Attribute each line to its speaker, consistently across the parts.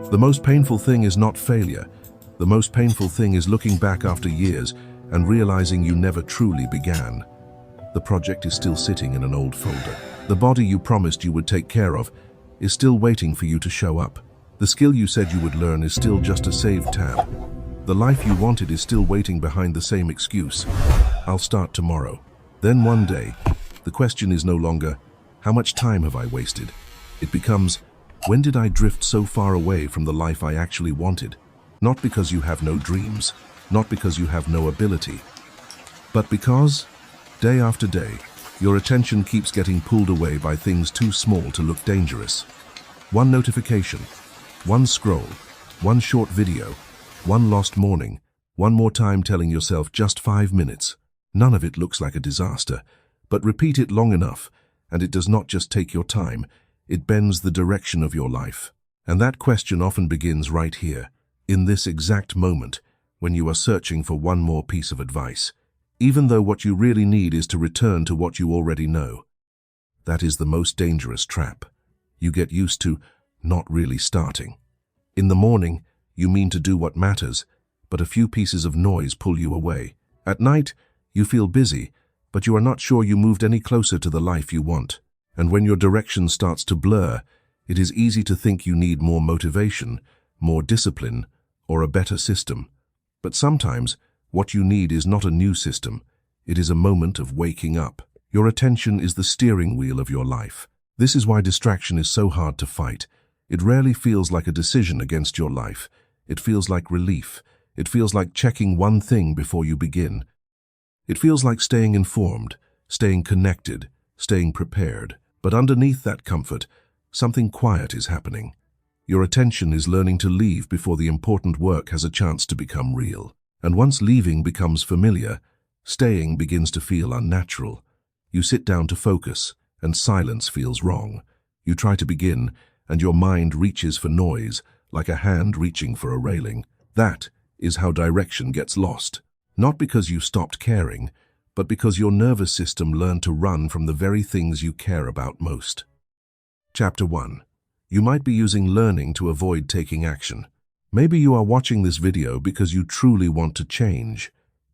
Speaker 1: The most painful thing is not failure. The most painful thing is looking back after years and realizing you never truly began. The project is still sitting in an old folder. The body you promised you would take care of is still waiting for you to show up. The skill you said you would learn is still just a saved tab. The life you wanted is still waiting behind the same excuse. I'll start tomorrow. Then one day, the question is no longer, how much time have I wasted? It becomes, when did I drift so far away from the life I actually wanted? Not because you have no dreams, not because you have no ability, but because, day after day, your attention keeps getting pulled away by things too small to look dangerous. One notification, one scroll, one short video, one lost morning, one more time telling yourself just 5 minutes. None of it looks like a disaster, but repeat it long enough, and it does not just take your time, it bends the direction of your life. And that question often begins right here, in this exact moment, when you are searching for one more piece of advice, even though what you really need is to return to what you already know. That is the most dangerous trap. You get used to not really starting. In the morning, you mean to do what matters, but a few pieces of noise pull you away. At night, you feel busy, but you are not sure you moved any closer to the life you want. And when your direction starts to blur, it is easy to think you need more motivation, more discipline, or a better system. But sometimes, what you need is not a new system. It is a moment of waking up. Your attention is the steering wheel of your life. This is why distraction is so hard to fight. It rarely feels like a decision against your life. It feels like relief. It feels like checking one thing before you begin. It feels like staying informed, staying connected, staying prepared. But underneath that comfort, something quiet is happening. Your attention is learning to leave before the important work has a chance to become real. And once leaving becomes familiar, staying begins to feel unnatural. You sit down to focus, and silence feels wrong. You try to begin, and your mind reaches for noise, like a hand reaching for a railing. That is how direction gets lost. Not because you stopped caring, but because your nervous system learned to run from the very things you care about most. Chapter 1. You might be using learning to avoid taking action. Maybe you are watching this video because you truly want to change.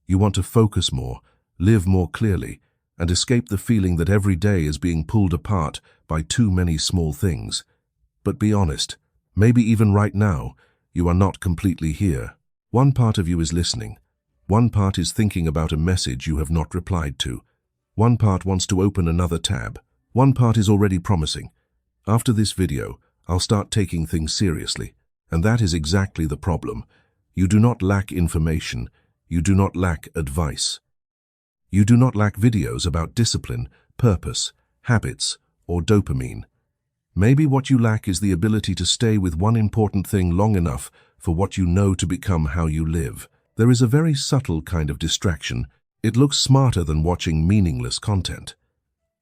Speaker 1: You want to focus more, live more clearly, and escape the feeling that every day is being pulled apart by too many small things. But be honest, maybe even right now, you are not completely here. One part of you is listening. One part is thinking about a message you have not replied to. One part wants to open another tab. One part is already promising, after this video, I'll start taking things seriously. And that is exactly the problem. You do not lack information. You do not lack advice. You do not lack videos about discipline, purpose, habits, or dopamine. Maybe what you lack is the ability to stay with one important thing long enough for what you know to become how you live. There is a very subtle kind of distraction. It looks smarter than watching meaningless content.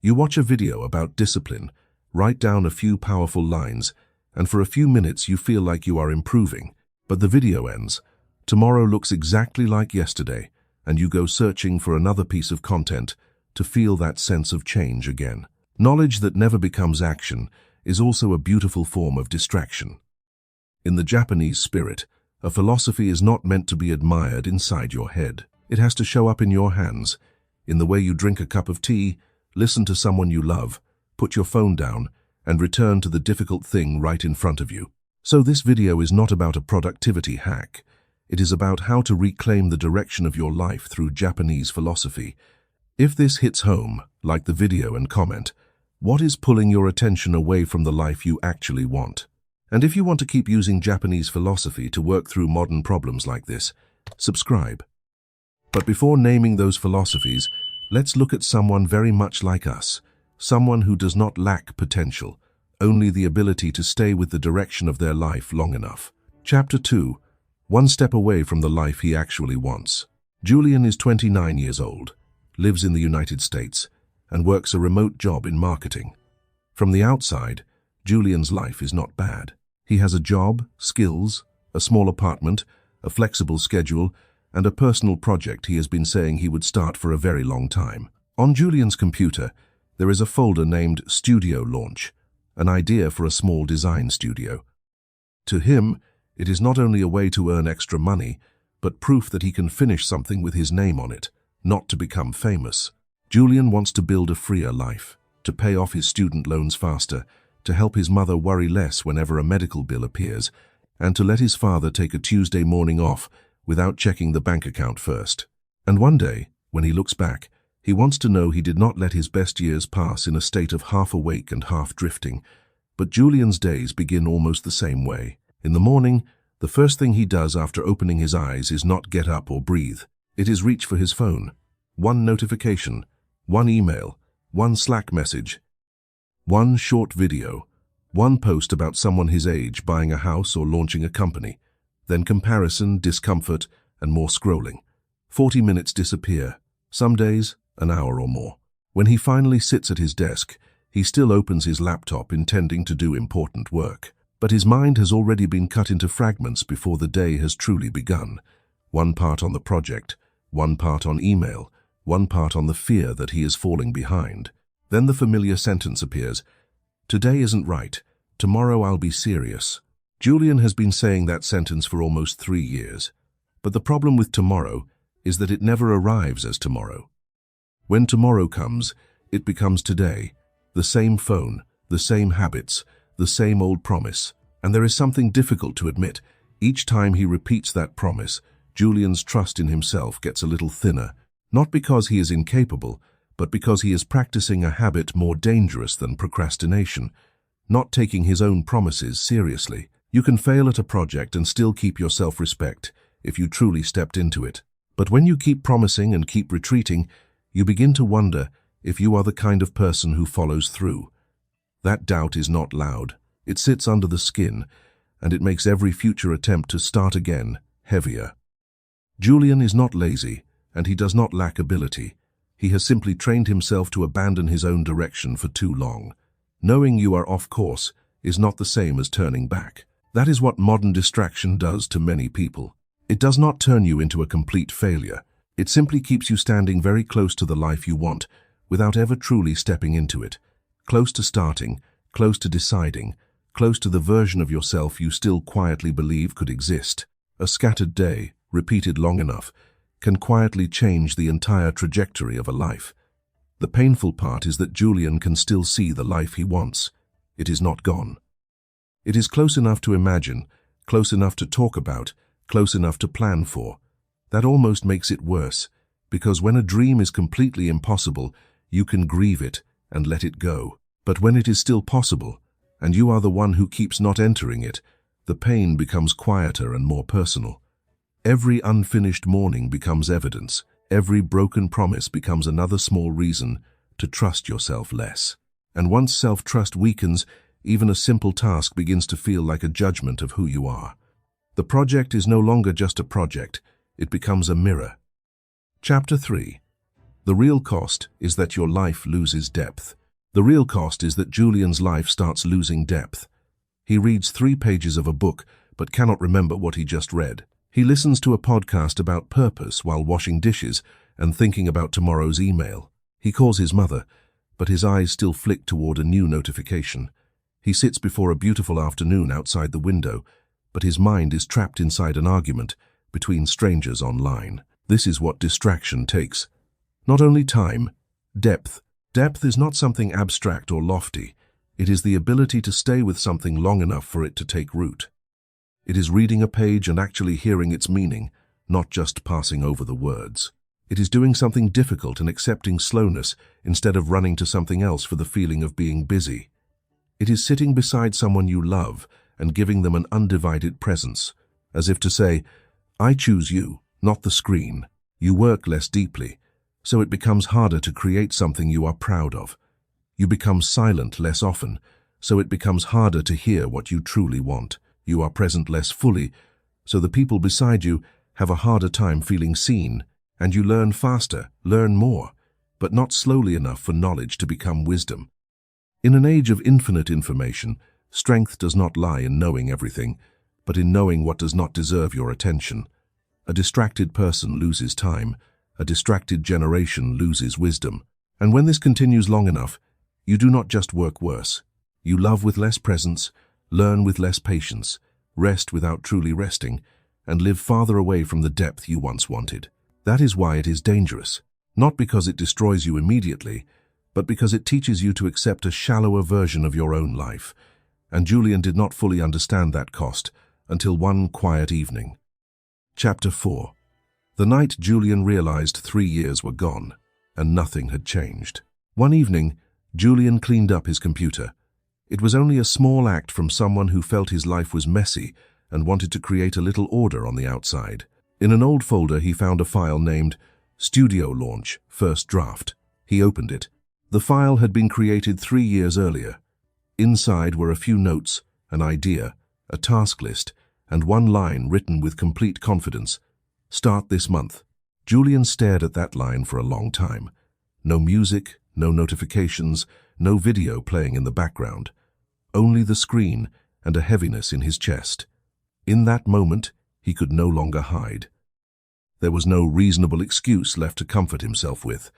Speaker 1: You watch a video about discipline, write down a few powerful lines, and for a few minutes you feel like you are improving. But the video ends. Tomorrow looks exactly like yesterday, and you go searching for another piece of content to feel that sense of change again. Knowledge that never becomes action is also a beautiful form of distraction. In the Japanese spirit, a philosophy is not meant to be admired inside your head. It has to show up in your hands, in the way you drink a cup of tea, listen to someone you love, put your phone down, and return to the difficult thing right in front of you. So this video is not about a productivity hack. It is about how to reclaim the direction of your life through Japanese philosophy. If this hits home, like the video and comment, what is pulling your attention away from the life you actually want? And if you want to keep using Japanese philosophy to work through modern problems like this, subscribe. But before naming those philosophies, let's look at someone very much like us. Someone who does not lack potential, only the ability to stay with the direction of their life long enough. Chapter 2. One step away from the life he actually wants. Julian is 29 years old, lives in the United States, and works a remote job in marketing. From the outside, Julian's life is not bad. He has a job, skills, a small apartment, a flexible schedule, and a personal project he has been saying he would start for a very long time. On Julian's computer, there is a folder named Studio Launch, an idea for a small design studio. To him, it is not only a way to earn extra money, but proof that he can finish something with his name on it, not to become famous. Julian wants to build a freer life, to pay off his student loans faster, to help his mother worry less whenever a medical bill appears, and to let his father take a Tuesday morning off without checking the bank account first. And one day, when he looks back, he wants to know he did not let his best years pass in a state of half awake and half drifting. But Julian's days begin almost the same way. In the morning, the first thing he does after opening his eyes is not get up or breathe. It is reach for his phone. One notification, one email, one Slack message, one short video, one post about someone his age buying a house or launching a company. Then comparison, discomfort, and more scrolling. 40 minutes disappear. Some days, an hour or more. When he finally sits at his desk, he still opens his laptop intending to do important work. But his mind has already been cut into fragments before the day has truly begun. One part on the project, one part on email, one part on the fear that he is falling behind. Then the familiar sentence appears, "Today isn't right. Tomorrow I'll be serious." Julian has been saying that sentence for almost 3 years. But the problem with tomorrow is that it never arrives as tomorrow. When tomorrow comes, it becomes today. The same phone, the same habits, the same old promise. And there is something difficult to admit. Each time he repeats that promise, Julian's trust in himself gets a little thinner. Not because he is incapable, but because he is practicing a habit more dangerous than procrastination, not taking his own promises seriously. You can fail at a project and still keep your self-respect if you truly stepped into it. But when you keep promising and keep retreating, you begin to wonder if you are the kind of person who follows through. That doubt is not loud. It sits under the skin, and it makes every future attempt to start again heavier. Julian is not lazy, and he does not lack ability. He has simply trained himself to abandon his own direction for too long. Knowing you are off course is not the same as turning back. That is what modern distraction does to many people. It does not turn you into a complete failure. It simply keeps you standing very close to the life you want, without ever truly stepping into it. Close to starting, close to deciding, close to the version of yourself you still quietly believe could exist. A scattered day, repeated long enough, can quietly change the entire trajectory of a life. The painful part is that Julian can still see the life he wants. It is not gone. It is close enough to imagine, close enough to talk about, close enough to plan for. That almost makes it worse, because when a dream is completely impossible, you can grieve it and let it go. But when it is still possible, and you are the one who keeps not entering it, the pain becomes quieter and more personal. Every unfinished morning becomes evidence. Every broken promise becomes another small reason to trust yourself less. And once self-trust weakens, even a simple task begins to feel like a judgment of who you are. The project is no longer just a project, it becomes a mirror. Chapter 3. The real cost is that your life loses depth. The real cost is that Julian's life starts losing depth. He reads 3 pages of a book, but cannot remember what he just read. He listens to a podcast about purpose while washing dishes and thinking about tomorrow's email. He calls his mother, but his eyes still flick toward a new notification. He sits before a beautiful afternoon outside the window, but his mind is trapped inside an argument between strangers online. This is what distraction takes. Not only time, depth. Depth is not something abstract or lofty. It is the ability to stay with something long enough for it to take root. It is reading a page and actually hearing its meaning, not just passing over the words. It is doing something difficult and accepting slowness instead of running to something else for the feeling of being busy. It is sitting beside someone you love and giving them an undivided presence, as if to say, "I choose you, not the screen." You work less deeply, so it becomes harder to create something you are proud of. You become silent less often, so it becomes harder to hear what you truly want. You are present less fully, so the people beside you have a harder time feeling seen, and you learn faster, learn more, but not slowly enough for knowledge to become wisdom. In an age of infinite information, strength does not lie in knowing everything, but in knowing what does not deserve your attention. A distracted person loses time, a distracted generation loses wisdom. And when this continues long enough, you do not just work worse. You love with less presence, learn with less patience, rest without truly resting, and live farther away from the depth you once wanted. That is why it is dangerous, not because it destroys you immediately, but because it teaches you to accept a shallower version of your own life. And Julian did not fully understand that cost until one quiet evening. Chapter 4. The night Julian realized 3 years were gone, and nothing had changed. One evening, Julian cleaned up his computer. It was only a small act from someone who felt his life was messy and wanted to create a little order on the outside. In an old folder, he found a file named Studio Launch, First Draft. He opened it. The file had been created 3 years earlier. Inside were a few notes, an idea, a task list, and one line written with complete confidence. Start this month. Julian stared at that line for a long time. No music, no notifications, no video playing in the background. Only the screen and a heaviness in his chest. In that moment, he could no longer hide. There was no reasonable excuse left to comfort himself with,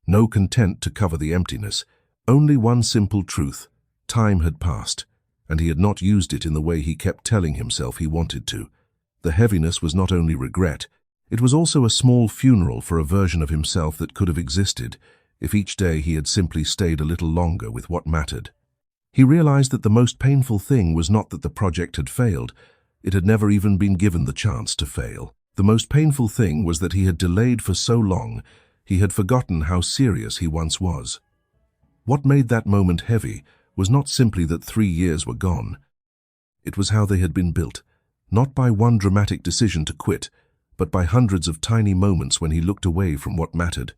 Speaker 1: no content to cover the emptiness, only one simple truth. Time had passed, and he had not used it in the way he kept telling himself he wanted to. The heaviness was not only regret, it was also a small funeral for a version of himself that could have existed if each day he had simply stayed a little longer with what mattered. He realized that the most painful thing was not that the project had failed, it had never even been given the chance to fail. The most painful thing was that he had delayed for so long, he had forgotten how serious he once was. What made that moment heavy was not simply that 3 years were gone. It was how they had been built, not by one dramatic decision to quit, but by hundreds of tiny moments when he looked away from what mattered.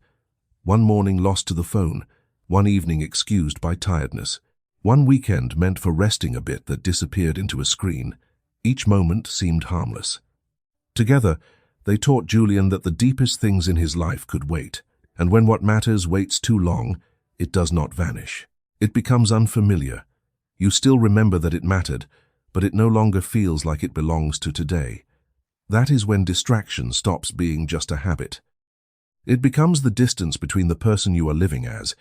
Speaker 1: One morning lost to the phone, one evening excused by tiredness, one weekend meant for resting a bit that disappeared into a screen. Each moment seemed harmless. Together, they taught Julian that the deepest things in his life could wait, and when what matters waits too long, it does not vanish. It becomes unfamiliar. You still remember that it mattered, but it no longer feels like it belongs to today. That is when distraction stops being just a habit. It becomes the distance between the person you are living as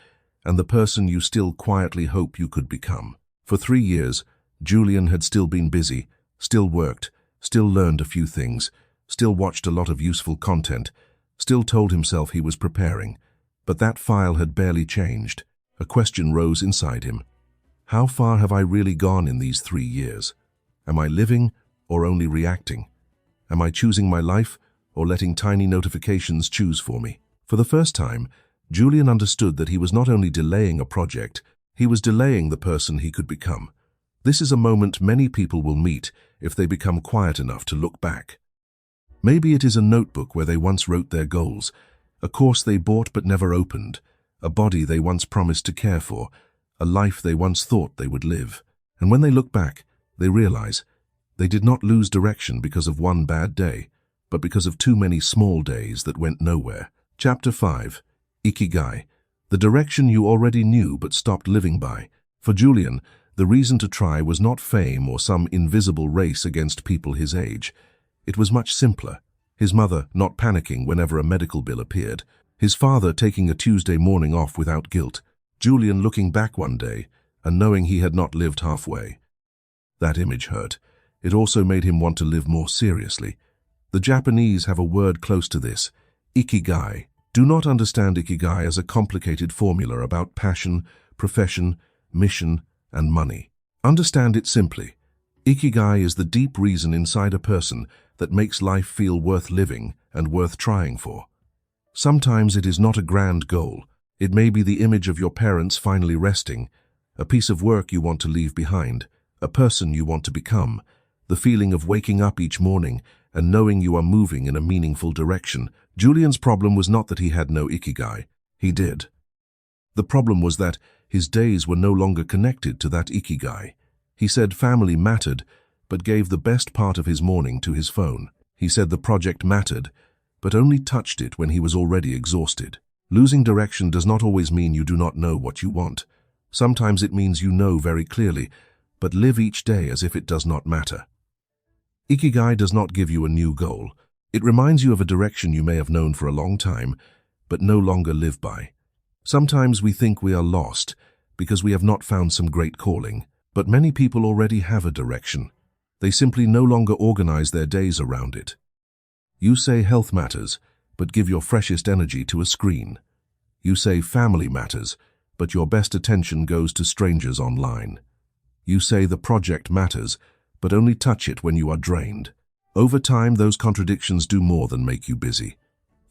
Speaker 1: and the person you still quietly hope you could become. For 3 years, Julian had still been busy, still worked, still learned a few things, still watched a lot of useful content, still told himself he was preparing. But that file had barely changed. A question rose inside him. How far have I really gone in these 3 years? Am I living or only reacting? Am I choosing my life or letting tiny notifications choose for me? For the first time, Julian understood that he was not only delaying a project, he was delaying the person he could become. This is a moment many people will meet if they become quiet enough to look back. Maybe it is a notebook where they once wrote their goals, a course they bought but never opened, a body they once promised to care for, a life they once thought they would live. And when they look back, they realize they did not lose direction because of one bad day, but because of too many small days that went nowhere. Chapter 5. Ikigai, the direction you already knew but stopped living by. For Julian, the reason to try was not fame or some invisible race against people his age. It was much simpler. His mother not panicking whenever a medical bill appeared. His father taking a Tuesday morning off without guilt. Julian looking back one day and knowing he had not lived halfway. That image hurt. It also made him want to live more seriously. The Japanese have a word close to this, Ikigai. Do not understand Ikigai as a complicated formula about passion, profession, mission, and money. Understand it simply. Ikigai is the deep reason inside a person that makes life feel worth living and worth trying for. Sometimes it is not a grand goal. It may be the image of your parents finally resting, a piece of work you want to leave behind, a person you want to become, the feeling of waking up each morning and knowing you are moving in a meaningful direction. Julian's problem was not that he had no Ikigai. He did. The problem was that his days were no longer connected to that Ikigai. He said family mattered, but gave the best part of his morning to his phone. He said the project mattered, but only touched it when he was already exhausted. Losing direction does not always mean you do not know what you want. Sometimes it means you know very clearly, but live each day as if it does not matter. Ikigai does not give you a new goal. It reminds you of a direction you may have known for a long time, but no longer live by. Sometimes we think we are lost because we have not found some great calling, but many people already have a direction. They simply no longer organize their days around it. You say health matters, but give your freshest energy to a screen. You say family matters, but your best attention goes to strangers online. You say the project matters, but only touch it when you are drained. Over time, those contradictions do more than make you busy.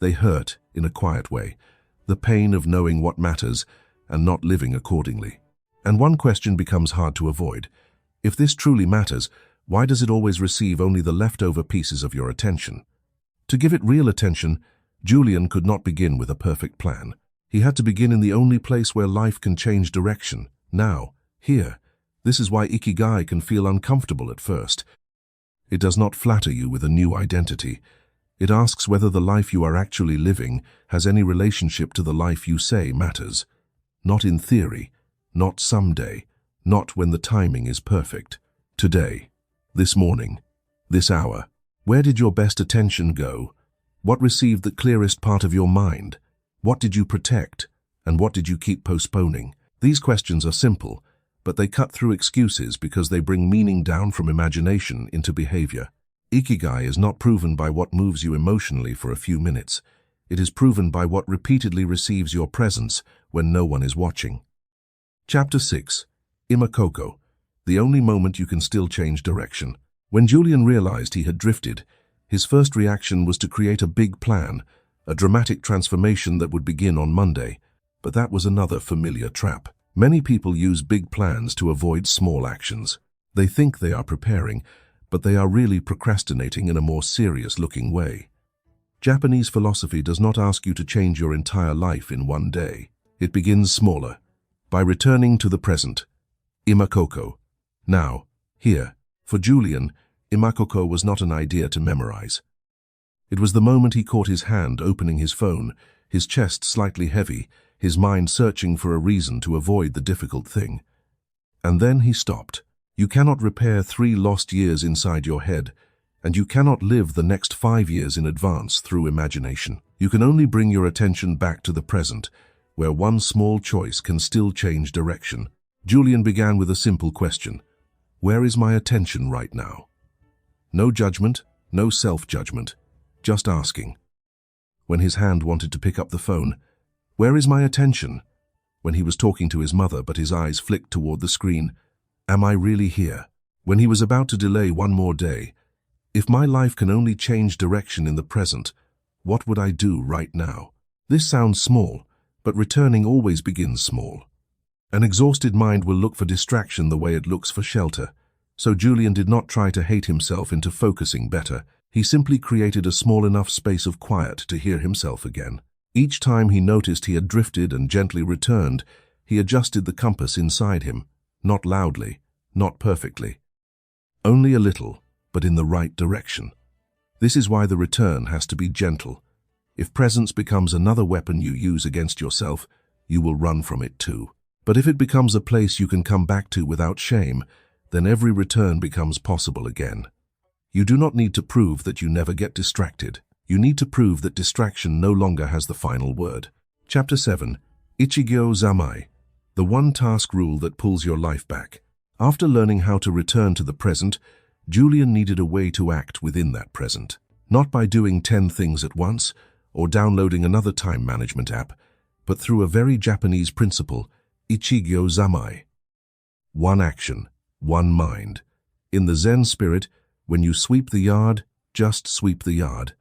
Speaker 1: They hurt, in a quiet way, the pain of knowing what matters and not living accordingly. And one question becomes hard to avoid. If this truly matters, why does it always receive only the leftover pieces of your attention? To give it real attention, Julian could not begin with a perfect plan. He had to begin in the only place where life can change direction. Now, here. This is why Ikigai can feel uncomfortable at first. It does not flatter you with a new identity. It asks whether the life you are actually living has any relationship to the life you say matters. Not in theory, not someday, not when the timing is perfect. Today, this morning, this hour. Where did your best attention go? What received the clearest part of your mind? What did you protect? And what did you keep postponing? These questions are simple, but they cut through excuses because they bring meaning down from imagination into behavior. Ikigai is not proven by what moves you emotionally for a few minutes. It is proven by what repeatedly receives your presence when no one is watching. Chapter 6. Imakoko. The only moment you can still change direction. When Julian realized he had drifted, his first reaction was to create a big plan, a dramatic transformation that would begin on Monday. But that was another familiar trap. Many people use big plans to avoid small actions. They think they are preparing, but they are really procrastinating in a more serious-looking way. Japanese philosophy does not ask you to change your entire life in one day. It begins smaller, by returning to the present. Imakoko. Now, here. For Julian, Imakoko was not an idea to memorize. It was the moment he caught his hand opening his phone, his chest slightly heavy, his mind searching for a reason to avoid the difficult thing. And then he stopped. You cannot repair 3 lost years inside your head, and you cannot live the next 5 years in advance through imagination. You can only bring your attention back to the present, where one small choice can still change direction. Julian began with a simple question. Where is my attention right now? No judgment, no self-judgment, just asking. When his hand wanted to pick up the phone, where is my attention? When he was talking to his mother but his eyes flicked toward the screen, am I really here? When he was about to delay one more day, if my life can only change direction in the present, what would I do right now? This sounds small, but returning always begins small. An exhausted mind will look for distraction the way it looks for shelter. So Julian did not try to hate himself into focusing better. He simply created a small enough space of quiet to hear himself again. Each time he noticed he had drifted and gently returned, he adjusted the compass inside him, not loudly, not perfectly. Only a little, but in the right direction. This is why the return has to be gentle. If presence becomes another weapon you use against yourself, you will run from it too. But if it becomes a place you can come back to without shame, then every return becomes possible again. You do not need to prove that you never get distracted. You need to prove that distraction no longer has the final word. Chapter 7. Ichigyo Zammai. The one-task rule that pulls your life back. After learning how to return to the present, Julian needed a way to act within that present. Not by doing 10 things at once, or downloading another time management app, but through a very Japanese principle, Ichigyo Zammai. One action, one mind. In the Zen spirit, when you sweep the yard, just sweep the yard.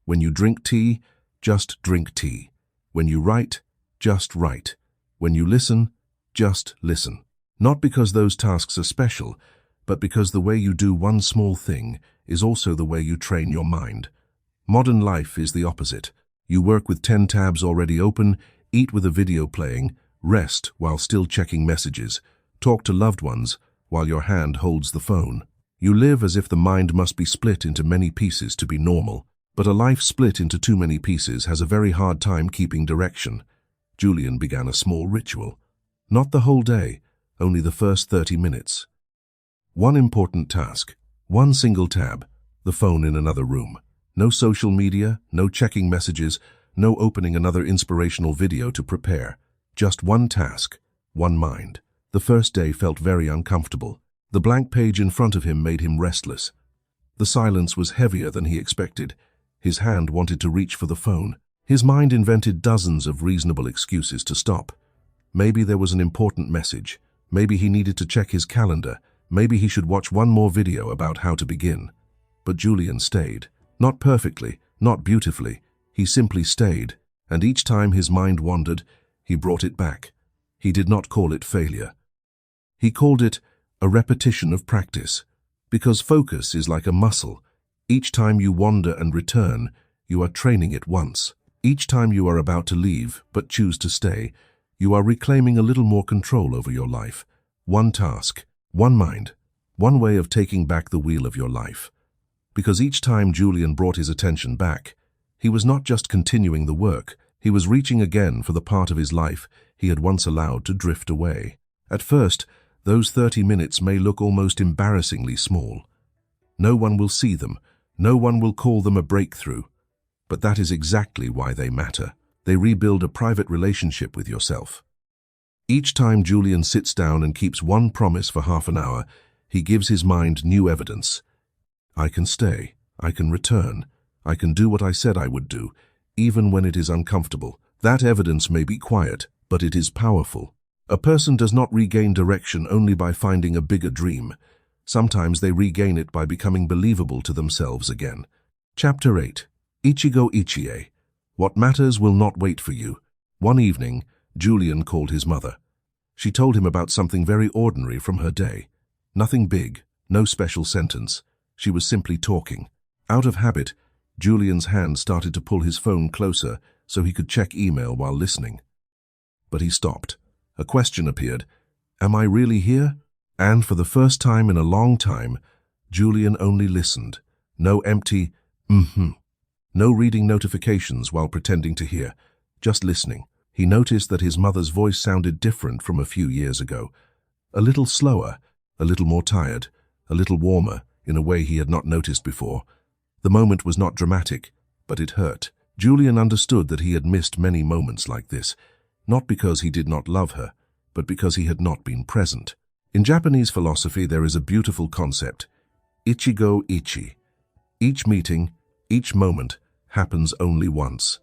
Speaker 1: When you drink tea, just drink tea. When you write, just write. When you listen, just listen. Not because those tasks are special, but because the way you do one small thing is also the way you train your mind. Modern life is the opposite. You work with 10 tabs already open, eat with a video playing, rest while still checking messages, talk to loved ones while your hand holds the phone. You live as if the mind must be split into many pieces to be normal. But a life split into too many pieces has a very hard time keeping direction. Julian began a small ritual. Not the whole day, only the first 30 minutes. One important task, one single tab, the phone in another room. No social media, no checking messages, no opening another inspirational video to prepare. Just one task, one mind. The first day felt very uncomfortable. The blank page in front of him made him restless. The silence was heavier than he expected. His hand wanted to reach for the phone. His mind invented dozens of reasonable excuses to stop. Maybe there was an important message. Maybe he needed to check his calendar. Maybe he should watch one more video about how to begin. But Julian stayed. Not perfectly, not beautifully. He simply stayed, and each time his mind wandered, he brought it back. He did not call it failure. He called it a repetition of practice, because focus is like a muscle. Each time you wander and return, you are training it once. Each time you are about to leave, but choose to stay, you are reclaiming a little more control over your life. One task, one mind, one way of taking back the wheel of your life. Because each time Julian brought his attention back, he was not just continuing the work, he was reaching again for the part of his life he had once allowed to drift away. At first, those 30 minutes may look almost embarrassingly small. No one will see them, no one will call them a breakthrough. But that is exactly why they matter. They rebuild a private relationship with yourself. Each time Julian sits down and keeps one promise for half an hour, he gives his mind new evidence. I can stay, I can return, I can do what I said I would do, even when it is uncomfortable. That evidence may be quiet, but it is powerful. A person does not regain direction only by finding a bigger dream. Sometimes they regain it by becoming believable to themselves again. Chapter 8. Ichigo Ichie. What matters will not wait for you. One evening, Julian called his mother. She told him about something very ordinary from her day. Nothing big, no special sentence. She was simply talking. Out of habit, Julian's hand started to pull his phone closer so he could check email while listening. But he stopped. A question appeared. Am I really here? And for the first time in a long time, Julian only listened. No empty, No reading notifications while pretending to hear. Just listening. He noticed that his mother's voice sounded different from a few years ago. A little slower, a little more tired, a little warmer, in a way he had not noticed before. The moment was not dramatic, but it hurt. Julian understood that he had missed many moments like this, not because he did not love her, but because he had not been present. In Japanese philosophy, there is a beautiful concept, Ichigo Ichie. Each meeting, each moment, happens only once.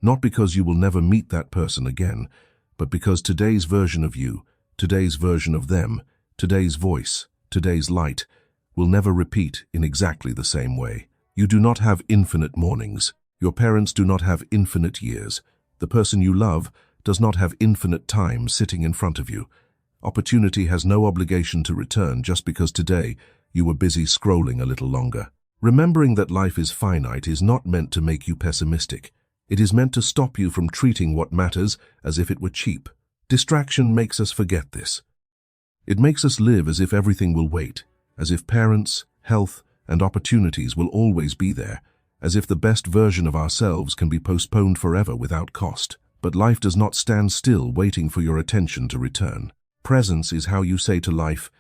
Speaker 1: Not because you will never meet that person again, but because today's version of you, today's version of them, today's voice, today's light, will never repeat in exactly the same way. You do not have infinite mornings. Your parents do not have infinite years. The person you love does not have infinite time sitting in front of you. Opportunity has no obligation to return just because today you were busy scrolling a little longer. Remembering that life is finite is not meant to make you pessimistic. It is meant to stop you from treating what matters as if it were cheap. Distraction makes us forget this. It makes us live as if everything will wait, as if parents, health, and opportunities will always be there, as if the best version of ourselves can be postponed forever without cost. But life does not stand still waiting for your attention to return. Presence is how you say to life,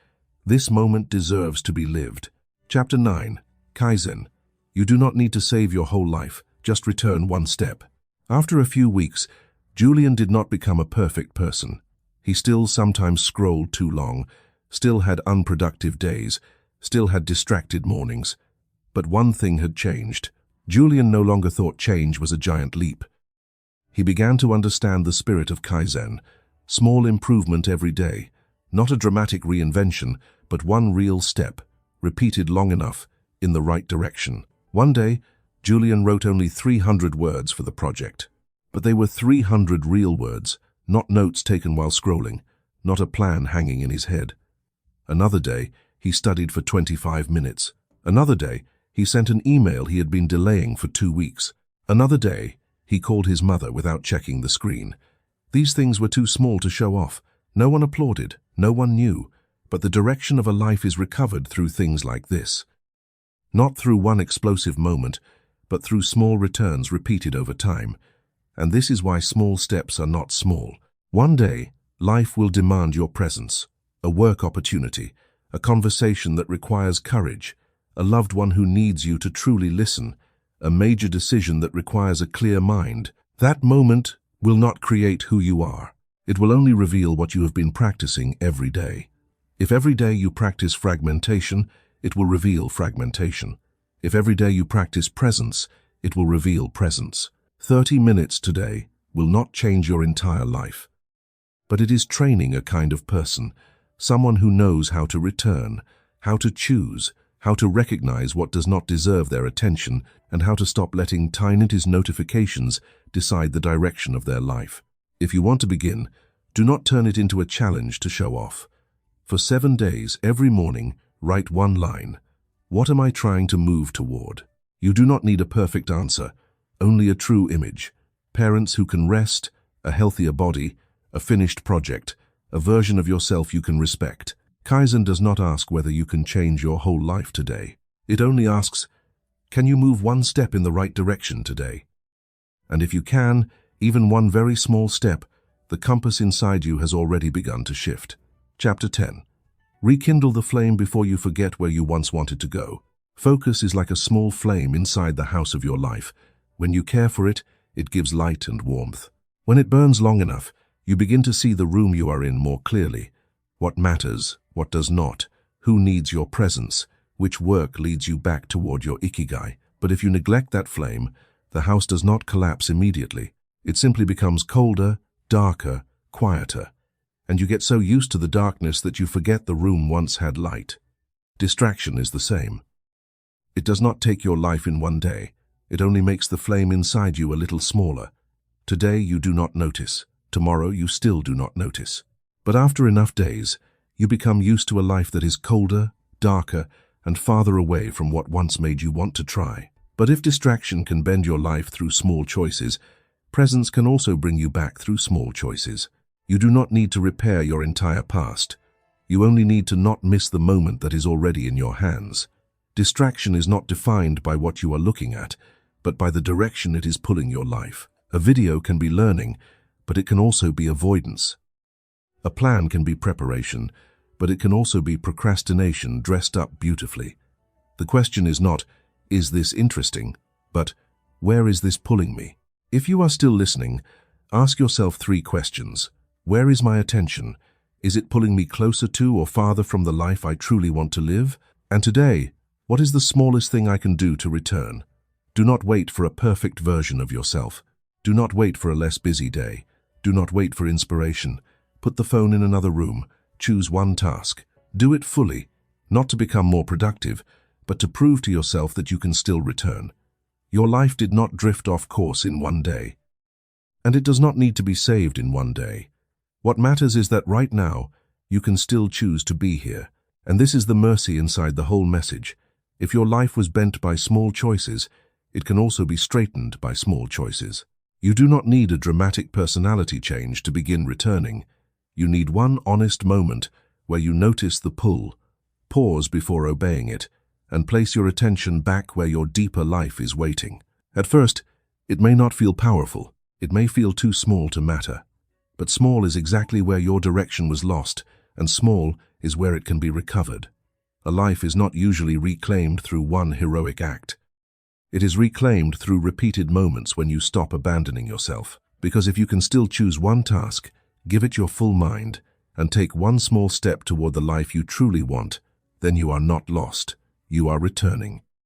Speaker 1: this moment deserves to be lived. Chapter 9. Kaizen. You do not need to save your whole life, just return one step. After a few weeks, Julian did not become a perfect person. He still sometimes scrolled too long, still had unproductive days, still had distracted mornings. But one thing had changed. Julian no longer thought change was a giant leap. He began to understand the spirit of Kaizen, small improvement every day, not a dramatic reinvention, but one real step, repeated long enough, in the right direction. One day, Julian wrote only 300 words for the project. But they were 300 real words, not notes taken while scrolling, not a plan hanging in his head. Another day, he studied for 25 minutes. Another day, he sent an email he had been delaying for 2 weeks. Another day, he called his mother without checking the screen. These things were too small to show off. No one applauded, no one knew. But the direction of a life is recovered through things like this. Not through one explosive moment, but through small returns repeated over time. And this is why small steps are not small. One day, life will demand your presence, a work opportunity, a conversation that requires courage, a loved one who needs you to truly listen, a major decision that requires a clear mind. That moment will not create who you are. It will only reveal what you have been practicing every day. If every day you practice fragmentation, it will reveal fragmentation. If every day you practice presence, it will reveal presence. 30 minutes today will not change your entire life. But it is training a kind of person, someone who knows how to return, how to choose, how to recognize what does not deserve their attention, and how to stop letting tiny notifications decide the direction of their life. If you want to begin, do not turn it into a challenge to show off. For 7 days, every morning, write one line. What am I trying to move toward? You do not need a perfect answer, only a true image. Parents who can rest, a healthier body, a finished project, a version of yourself you can respect. Kaizen does not ask whether you can change your whole life today. It only asks, can you move one step in the right direction today? And if you can, even one very small step, the compass inside you has already begun to shift. Chapter 10. Rekindle the flame before you forget where you once wanted to go. Focus is like a small flame inside the house of your life. When you care for it, it gives light and warmth. When it burns long enough, you begin to see the room you are in more clearly. What matters, what does not, who needs your presence, which work leads you back toward your Ikigai. But if you neglect that flame, the house does not collapse immediately. It simply becomes colder, darker, quieter. And you get so used to the darkness that you forget the room once had light. Distraction is the same. It does not take your life in one day. It only makes the flame inside you a little smaller. Today you do not notice. Tomorrow you still do not notice. But after enough days, you become used to a life that is colder, darker, and farther away from what once made you want to try. But if distraction can bend your life through small choices, presence can also bring you back through small choices. You do not need to repair your entire past. You only need to not miss the moment that is already in your hands. Distraction is not defined by what you are looking at, but by the direction it is pulling your life. A video can be learning, but it can also be avoidance. A plan can be preparation, but it can also be procrastination dressed up beautifully. The question is not, is this interesting, but where is this pulling me? If you are still listening, ask yourself 3 questions. Where is my attention? Is it pulling me closer to or farther from the life I truly want to live? And today, what is the smallest thing I can do to return? Do not wait for a perfect version of yourself. Do not wait for a less busy day. Do not wait for inspiration. Put the phone in another room. Choose one task. Do it fully, not to become more productive, but to prove to yourself that you can still return. Your life did not drift off course in one day. And it does not need to be saved in one day. What matters is that right now, you can still choose to be here. And this is the mercy inside the whole message. If your life was bent by small choices, it can also be straightened by small choices. You do not need a dramatic personality change to begin returning. You need one honest moment where you notice the pull, pause before obeying it, and place your attention back where your deeper life is waiting. At first, it may not feel powerful. It may feel too small to matter. But small is exactly where your direction was lost, and small is where it can be recovered. A life is not usually reclaimed through one heroic act. It is reclaimed through repeated moments when you stop abandoning yourself. Because if you can still choose one task, give it your full mind, and take one small step toward the life you truly want, then you are not lost. You are returning.